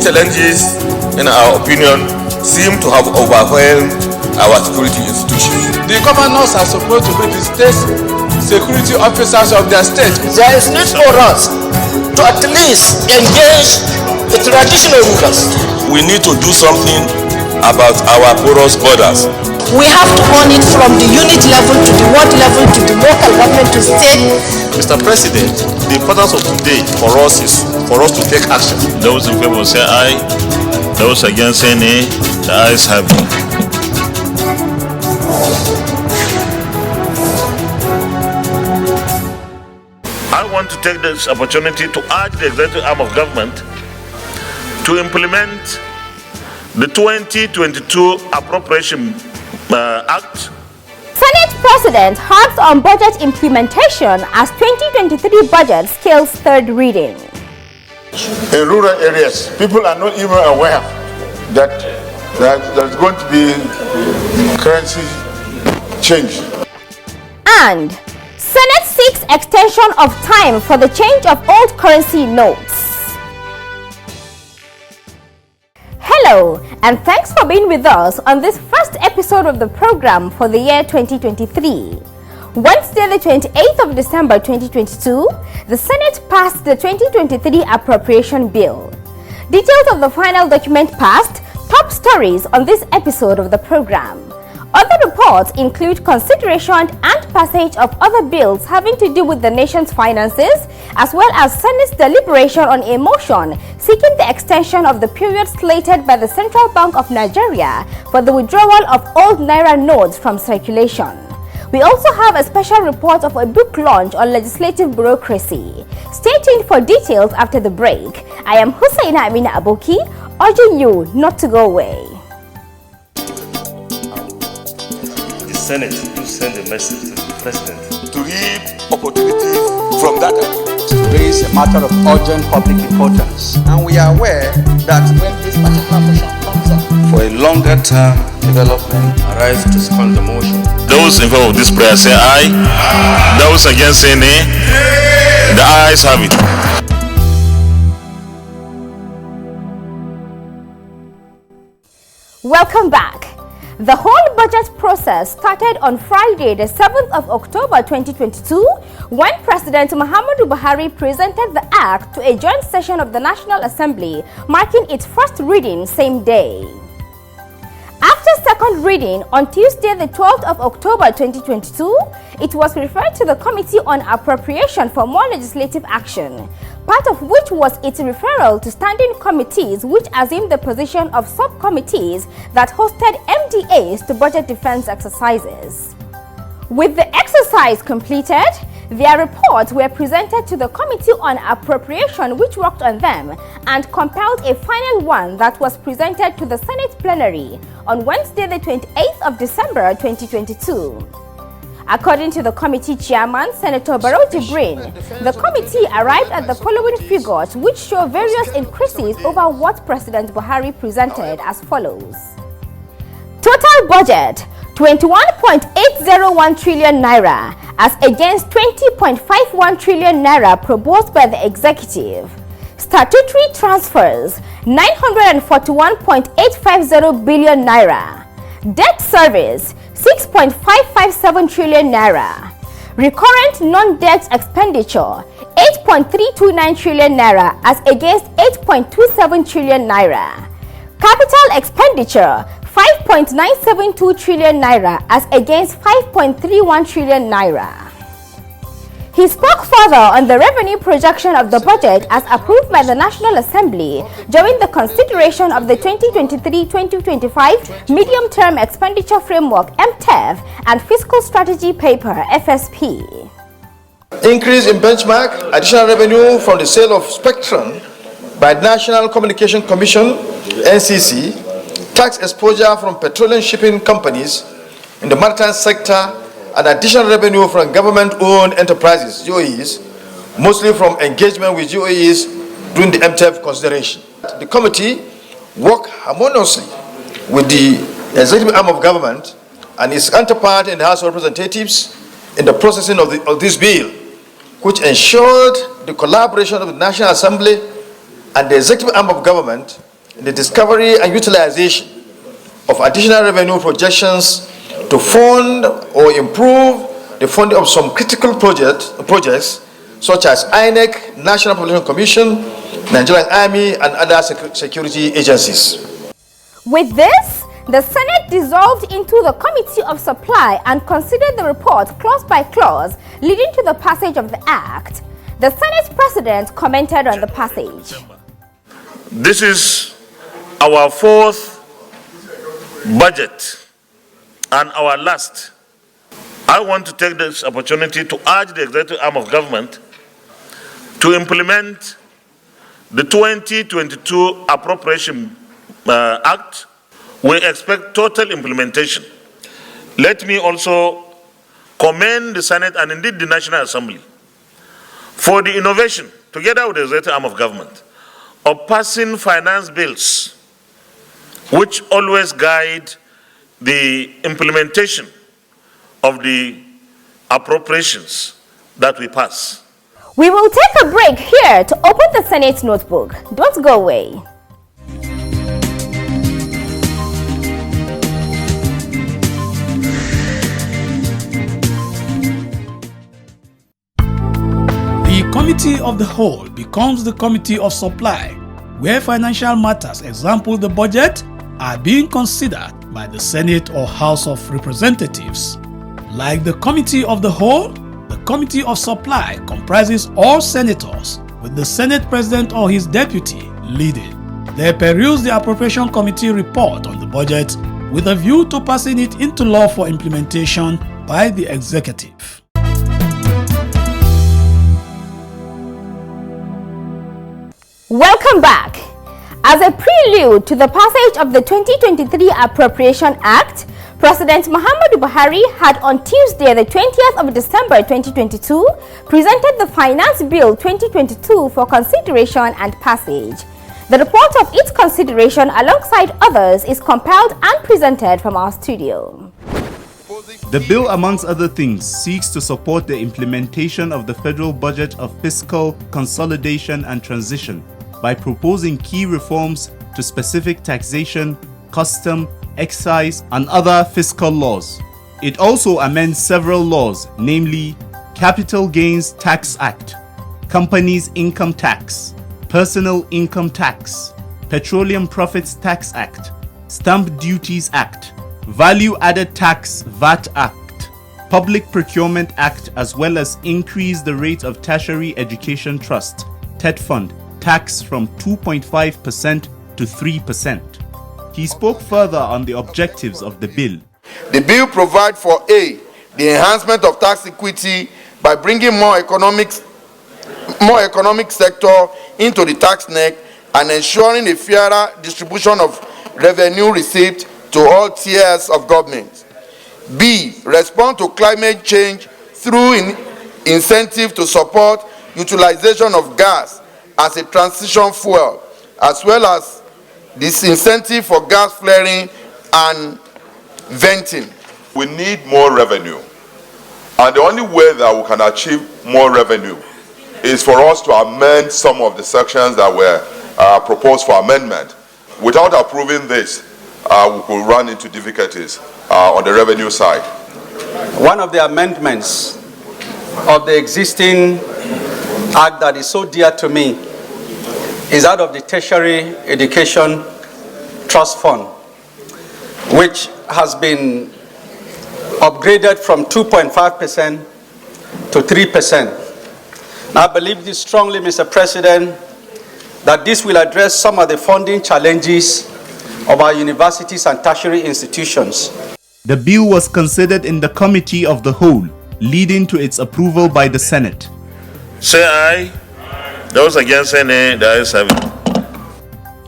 challenges, in our opinion, seem to have overwhelmed our security institutions. The governors are supposed to be the state security officers of their state. There is need for us to at least engage the traditional rulers. We need to do something about our porous borders. We have to own it from the unit level to the ward level to the local government to state. Mr. President, the importance of today for us is for us to take action. Those in favor say aye. Those against say nay. The ayes have it. I want to take this opportunity to urge the executive arm of government to implement the 2022 Appropriation Act. Senate President harps on budget implementation as 2023 budget scales third reading. In rural areas, people are not even aware that there's going to be currency change. And Senate seeks extension of time for the change of old currency notes. Hello, and thanks for being with us on this first episode of the program for the year 2023. Wednesday, the 28th of December 2022, the Senate passed the 2023 Appropriation Bill. Details of the final document passed, top stories on this episode of the program. Other reports include consideration and passage of other bills having to do with the nation's finances, as well as Senate's deliberation on a motion seeking the extension of the period slated by the Central Bank of Nigeria for the withdrawal of old naira notes from circulation. We also have a special report of a book launch on legislative bureaucracy. Stay tuned for details after the break. I am Hussaina Amina Aboki, urging you not to go away. The Senate to send a message to the President to reap opportunities from that. Raise a matter of urgent public importance, and we are aware that when this particular motion comes up for a longer term development, arise to second the motion. Those in favor of this prayer say aye. Those against say nay. The ayes have it. Welcome back. The whole budget process started on Friday, the 7th of October 2022, when President Muhammadu Buhari presented the act to a joint session of the National Assembly, marking its first reading same day. After second reading on Tuesday, the 12th of October 2022, it was referred to the Committee on Appropriation for more legislative action, part of which was its referral to standing committees which assumed the position of subcommittees that hosted MDAs to budget defense exercises. With the exercise completed, their reports were presented to the Committee on Appropriation, which worked on them and compiled a final one that was presented to the Senate plenary on Wednesday, the 28th of December 2022. According to the committee chairman, Senator Barrow Jibrin, the committee arrived at the following figures which show various increases over what President Buhari presented as follows. Total budget 21.801 trillion naira as against 20.51 trillion naira proposed by the executive. Statutory transfers 941.850 billion naira. Debt service 6.557 trillion naira. Recurrent non-debt expenditure 8.329 trillion naira as against 8.27 trillion naira. Capital expenditure 5.972 trillion naira as against 5.31 trillion naira. He spoke further on the revenue projection of the budget as approved by the National Assembly during the consideration of the 2023-2025 Medium-Term Expenditure Framework (MTEF) and Fiscal Strategy Paper (FSP). Increase in benchmark, additional revenue from the sale of spectrum by National Communication Commission (NCC), tax exposure from petroleum shipping companies in the maritime sector, and additional revenue from government-owned enterprises (GOEs), mostly from engagement with GOEs during the MTEF consideration. The committee worked harmoniously with the executive arm of government and its counterpart in the House of Representatives in the processing of this bill, which ensured the collaboration of the National Assembly and the executive arm of government in the discovery and utilization of additional revenue projections to fund or improve the funding of some critical projects such as INEC, National Population Commission, Nigerian Army, and other security agencies. With this, the Senate dissolved into the Committee of Supply and considered the report clause by clause, leading to the passage of the Act. The Senate President commented on the passage. This is our fourth budget and our last. I want to take this opportunity to urge the executive arm of government to implement the 2022 Appropriation Act. We expect total implementation. Let me also commend the Senate and indeed the National Assembly for the innovation, together with the executive arm of government, of passing finance bills which always guide the implementation of the appropriations that we pass. We will take a break here to open the Senate notebook. Don't go away. The Committee of the Whole becomes the Committee of Supply, where financial matters, example the budget, are being considered by the Senate or House of Representatives. Like the Committee of the Whole, the Committee of Supply comprises all senators, with the Senate President or his deputy leading. They peruse the Appropriation Committee report on the budget with a view to passing it into law for implementation by the executive. Welcome back. As a prelude to the passage of the 2023 Appropriation Act, President Muhammadu Buhari had on Tuesday, the 20th of December 2022, presented the Finance Bill 2022 for consideration and passage. The report of its consideration, alongside others, is compiled and presented from our studio. The bill, amongst other things, seeks to support the implementation of the federal budget of fiscal consolidation and transition by proposing key reforms to specific taxation, custom, excise, and other fiscal laws. It also amends several laws, namely Capital Gains Tax Act, Companies Income Tax, Personal Income Tax, Petroleum Profits Tax Act, Stamp Duties Act, Value Added Tax VAT Act, Public Procurement Act, as well as increase the rate of Tertiary Education Trust, TED Fund, tax from 2.5% to 3%. He spoke further on the objectives of the bill. The bill provides for A, the enhancement of tax equity by bringing more economic sector into the tax net and ensuring a fairer distribution of revenue received to all tiers of government. B, respond to climate change through incentive to support utilization of gas as a transition fuel, as well as disincentive for gas flaring and venting. We need more revenue. And the only way that we can achieve more revenue is for us to amend some of the sections that were proposed for amendment. Without approving this, we could run into difficulties on the revenue side. One of the amendments of the existing act that is so dear to me is that of the Tertiary Education Trust Fund, which has been upgraded from 2.5% to 3%. I believe this strongly, Mr. President, that this will address some of the funding challenges of our universities and tertiary institutions. The bill was considered in the Committee of the Whole, leading to its approval by the Senate. Say aye. Those against say nay. The ayes have it.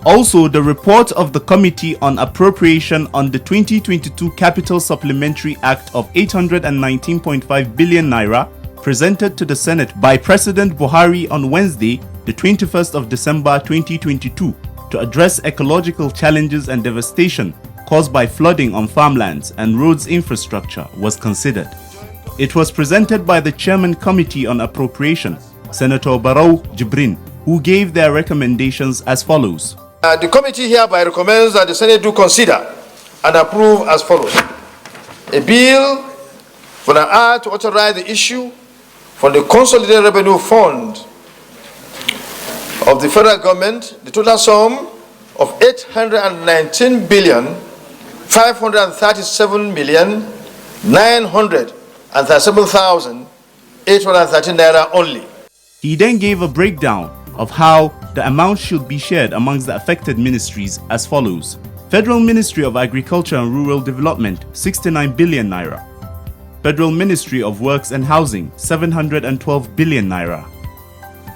Also, the report of the Committee on Appropriation on the 2022 Capital Supplementary Act of 819.5 billion naira, presented to the Senate by President Buhari on Wednesday, the 21st of December 2022, to address ecological challenges and devastation caused by flooding on farmlands and roads infrastructure, was considered. It was presented by the Chairman Committee on Appropriation, Senator Barrow Jibrin, who gave their recommendations as follows. The committee hereby recommends that the Senate do consider and approve as follows. A bill for an act to authorize the issue from the Consolidated Revenue Fund of the federal government, the total sum of 819,537,937,813 naira only. He then gave a breakdown of how the amount should be shared amongst the affected ministries as follows. Federal Ministry of Agriculture and Rural Development, 69 billion naira. Federal Ministry of Works and Housing, 712 billion naira.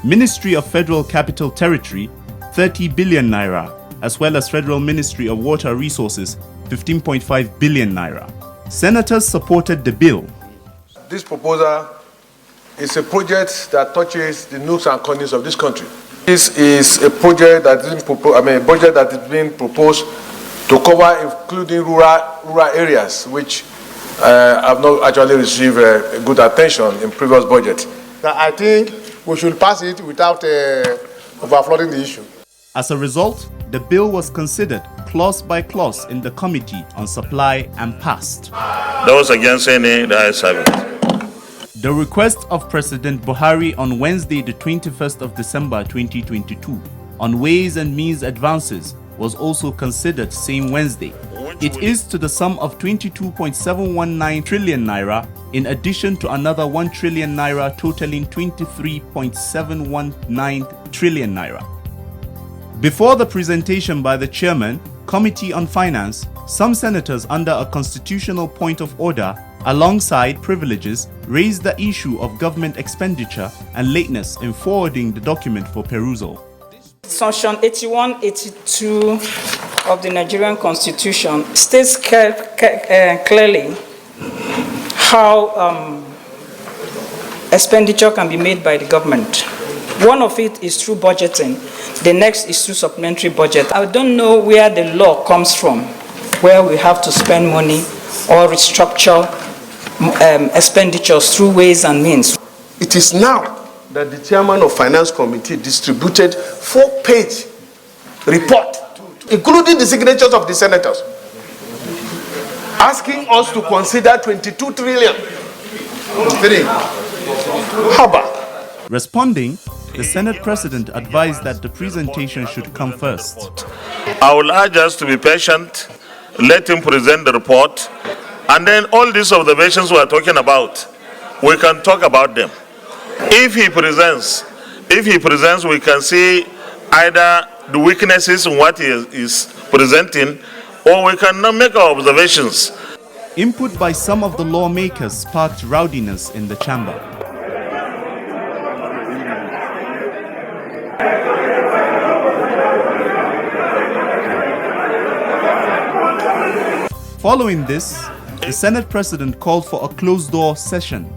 Ministry of Federal Capital Territory, 30 billion naira, as well as Federal Ministry of Water Resources, 15.5 billion naira. Senators supported the bill. This proposal is a project that touches the nooks and corners of this country. This is a project that is budget that is being proposed to cover including rural areas, which have not actually received good attention in previous budget. I think we should pass it without overflowing the issue. As a result, the bill was considered clause by clause in the Committee on Supply and passed. Those against any, the ayes have it. The request of President Buhari on Wednesday, the 21st of December 2022, on Ways and Means advances was also considered same Wednesday. It is to the sum of 22.719 trillion naira in addition to another 1 trillion naira totaling 23.719 trillion naira. Before the presentation by the chairman, Committee on Finance, some senators under a constitutional point of order alongside privileges raised the issue of government expenditure and lateness in forwarding the document for perusal. Section 8182 of the Nigerian Constitution states clearly how expenditure can be made by the government. One of it is through budgeting. The next is through supplementary budget. I don't know where the law comes from, where we have to spend money or restructure expenditures through Ways and Means. It is now that the chairman of Finance Committee distributed 4-page report, including the signatures of the senators, asking us to consider 22 trillion. How about? Responding, the Senate President advised that the presentation should come first. I will urge us to be patient, let him present the report, and then all these observations we are talking about, we can talk about them. If he presents, we can see either the weaknesses in what he is presenting, or we can make our observations. Input by some of the lawmakers sparked rowdiness in the chamber. Following this, the Senate President called for a closed-door session.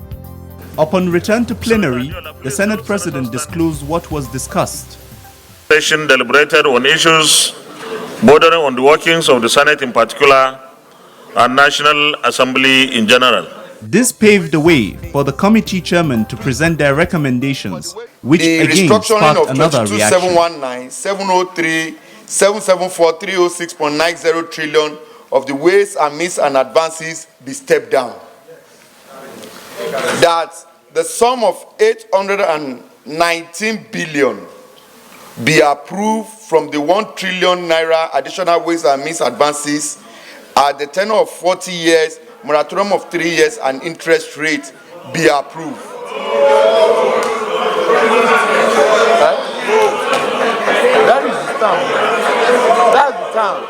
Upon return to plenary, the Senate President disclosed what was discussed. Session deliberated on issues bordering on the workings of the Senate in particular and National Assembly in general. This paved the way for the committee chairman to present their recommendations, which again sparked another reaction. 719, 703, 774, 306.90 trillion of the Ways and Means and advances be stepped down. That the sum of 819 billion be approved from the 1 trillion naira additional Ways and Means advances at the tenure of 40 years, moratorium of 3 years, and interest rate be approved. That is the term. That's the term.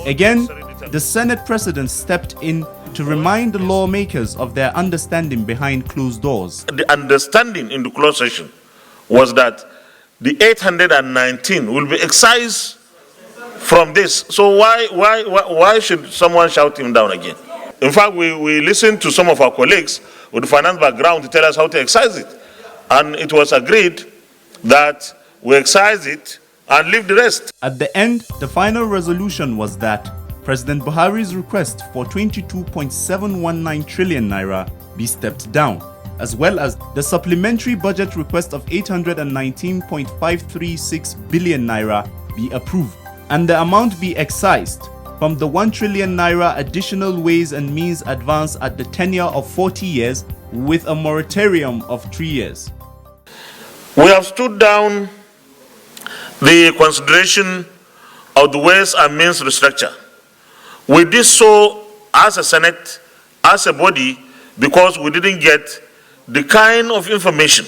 Again, the Senate President stepped in to remind the lawmakers of their understanding behind closed doors. The understanding in the closed session was that the 819 will be excised from this. So why should someone shout him down again? In fact, we listened to some of our colleagues with finance background to tell us how to excise it. And it was agreed that we excise it and leave the rest. At the end, the final resolution was that President Buhari's request for 22.719 trillion naira be stepped down. as well as the supplementary budget request of 819.536 billion naira be approved, and the amount be excised from the 1 trillion naira additional ways and means advance at the tenure of 40 years with a moratorium of 3 years. We have stood down the consideration of the ways and means restructure. We did so as a Senate, as a body, because we didn't get the kind of information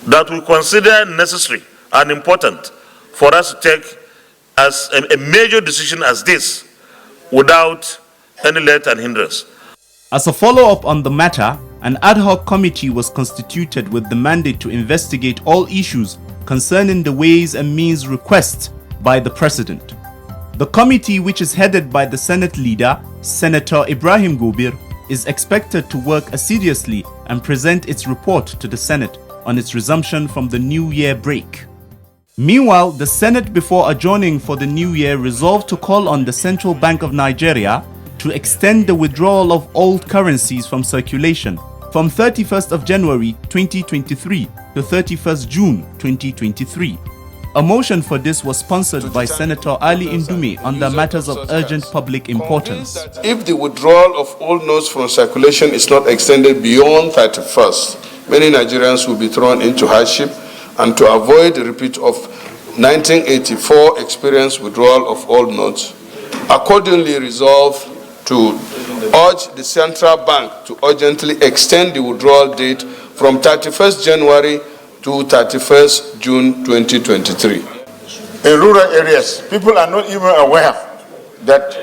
that we consider necessary and important for us to take as a major decision as this without any let and hindrance. As a follow-up on the matter, an ad hoc committee was constituted with the mandate to investigate all issues concerning the ways and means request by the President. The committee, which is headed by the Senate leader, Senator Ibrahim Gobir, is expected to work assiduously and present its report to the Senate on its resumption from the New Year break. Meanwhile, the Senate, before adjourning for the New Year, resolved to call on the Central Bank of Nigeria to extend the withdrawal of old currencies from circulation from 31st of January 2023 to 31st June 2023. A motion for this was sponsored by Senator Ali Indume under matters of urgent public importance. If the withdrawal of old notes from circulation is not extended beyond 31st, many Nigerians will be thrown into hardship, and to avoid the repeat of 1984 experience withdrawal of old notes, accordingly resolved to urge the Central Bank to urgently extend the withdrawal date from 31st January to 31st June 2023. In rural areas, people are not even aware that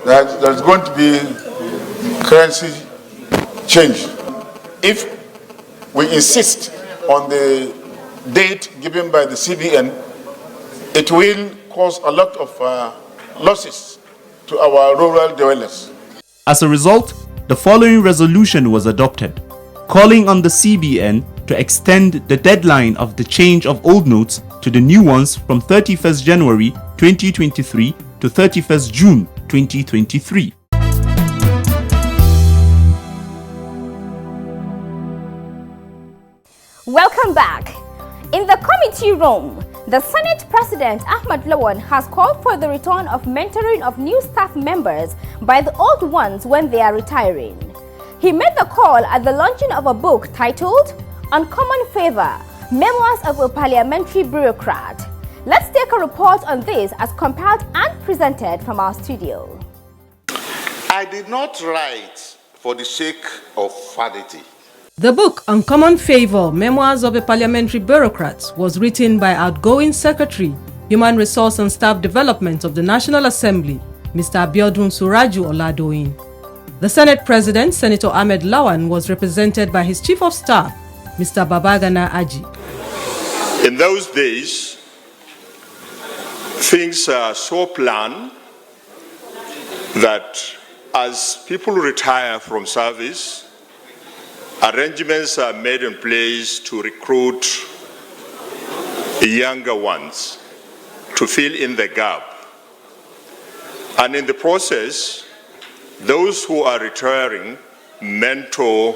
there's going to be currency change. If we insist on the date given by the CBN, it will cause a lot of losses to our rural dwellers. As a result, the following resolution was adopted, calling on the CBN to extend the deadline of the change of old notes to the new ones from 31st January 2023 to 31st June 2023. Welcome back. In the committee room, the Senate President Ahmad Lawan has called for the return of mentoring of new staff members by the old ones when they are retiring. He made the call at the launching of a book titled Uncommon Favor, Memoirs of a Parliamentary Bureaucrat. Let's take a report on this as compiled and presented from our studio. I did not write for the sake of vanity. The book, Uncommon Favor, Memoirs of a Parliamentary Bureaucrat, was written by outgoing Secretary, Human Resource and Staff Development of the National Assembly, Mr. Abiodun Suraju Oladoyin. The Senate President, Senator Ahmed Lawan, was represented by his Chief of Staff, Mr. Babagana Aji. In those days, things are so planned that as people retire from service, arrangements are made in place to recruit younger ones to fill in the gap. And in the process, those who are retiring mentor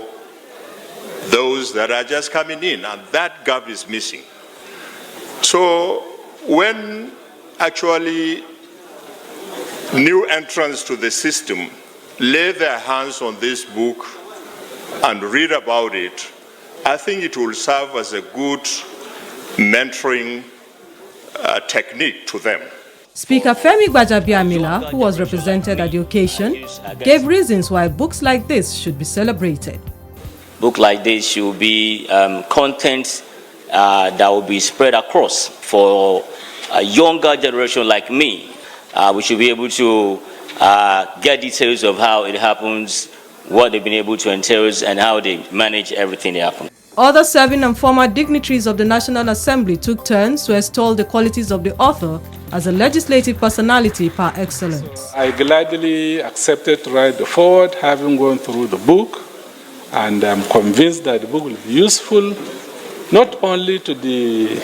those that are just coming in, and that gap is missing. So when actually new entrants to the system lay their hands on this book and read about it, I think it will serve as a good mentoring technique to them. Speaker Femi Gbajabiamila, who was represented at the occasion, gave reasons why books like this should be celebrated. Book like this should be content that will be spread across for a younger generation like me. We should be able to get details of how it happens, what they've been able to entail, and how they manage everything that happens. Other serving and former dignitaries of the National Assembly took turns to extol the qualities of the author as a legislative personality par excellence. I gladly accepted to write the foreword, having gone through the book, and I'm convinced that the book will be useful not only to the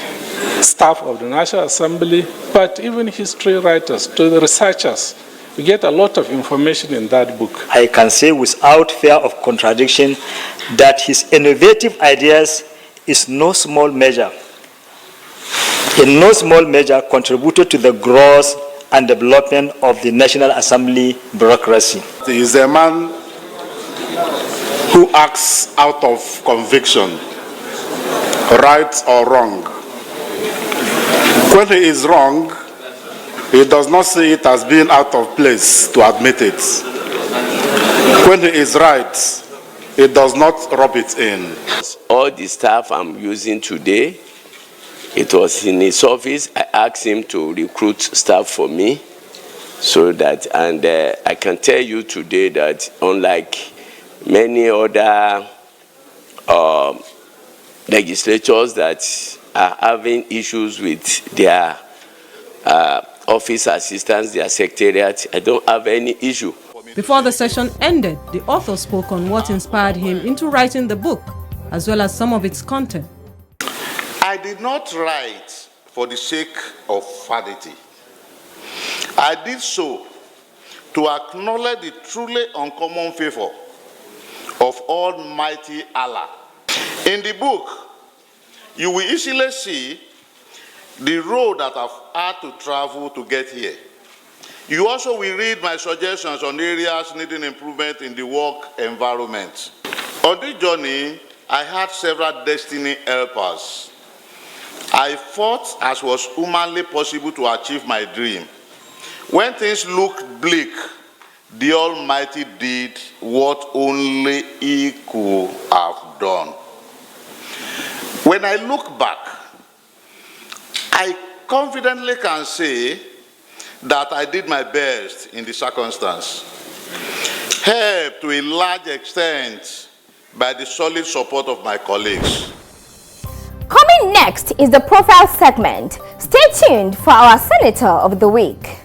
staff of the National Assembly, but even history writers, to the researchers We get a lot of information in that book. I can say without fear of contradiction that his innovative ideas is in no small measure contributed to the growth and development of the National Assembly bureaucracy. He is a man who acts out of conviction, right or wrong. When he is wrong, he does not see it as being out of place to admit it. When he is right, he does not rub it in. All the staff I'm using today, it was in his office. I asked him to recruit staff for me, so that, and I can tell you today that unlike many other legislatures that are having issues with their office assistants, their secretariat, I don't have any issue. Before the session ended, the author spoke on what inspired him into writing the book, as well as some of its content. I did not write for the sake of vanity. I did so to acknowledge the truly uncommon favor of Almighty Allah. In the book, you will easily see the road that I've had to travel to get here. You also will read my suggestions on areas needing improvement in the work environment. On this journey, I had several destiny helpers. I fought as was humanly possible to achieve my dream. When things looked bleak, the Almighty did what only He could have done. When I look back, I confidently can say that I did my best in the circumstance, helped to a large extent by the solid support of my colleagues. Coming next is the profile segment. Stay tuned for our Senator of the Week.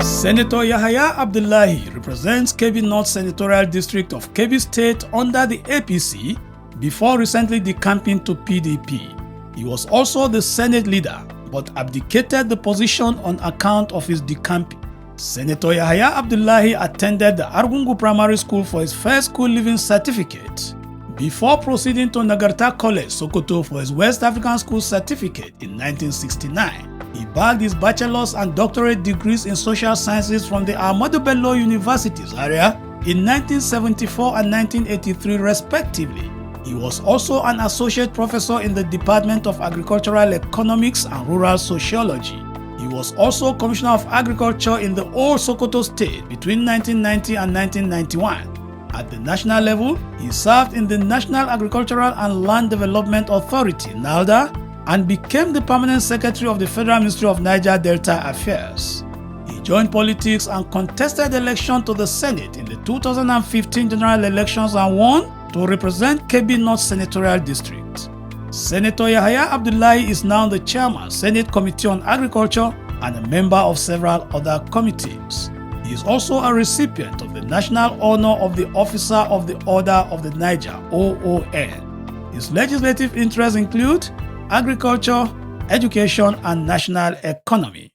Senator Yahaya Abdullahi represents Kebbi North Senatorial District of Kebbi State under the APC before recently decamping to PDP. He was also the Senate leader but abdicated the position on account of his decamping. Senator Yahaya Abdullahi attended the Argungu Primary School for his first school leaving certificate before proceeding to Nagarta College, Sokoto for his West African School certificate in 1969. He bagged his bachelor's and doctorate degrees in social sciences from the Ahmadu Bello Universities area in 1974 and 1983 respectively. He was also an associate professor in the Department of Agricultural Economics and Rural Sociology. He was also Commissioner of Agriculture in the old Sokoto State between 1990 and 1991. At the national level, he served in the National Agricultural and Land Development Authority, NALDA, and became the permanent secretary of the Federal Ministry of Niger Delta Affairs. He joined politics and contested election to the Senate in the 2015 general elections and won to represent Kebbi North Senatorial District. Senator Yahaya Abdullahi is now the chairman, Senate Committee on Agriculture, and a member of several other committees. He is also a recipient of the National Honor of the Officer of the Order of the Niger, OON. His legislative interests include agriculture, education, and national economy.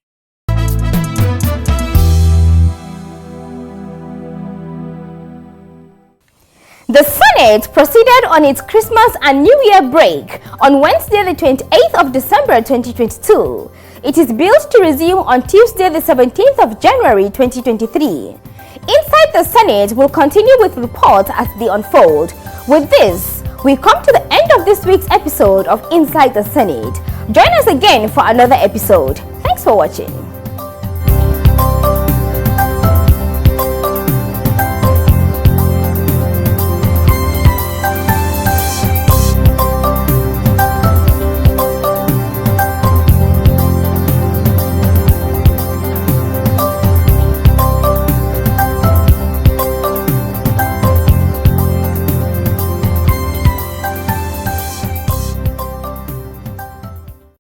The Senate proceeded on its Christmas and New Year break on Wednesday, the 28th of December 2022. It is billed to resume on Tuesday, the 17th of January 2023. Inside the Senate will continue with reports as they unfold. With this, we come to the end of this week's episode of Inside the Senate. Join us again for another episode. Thanks for watching.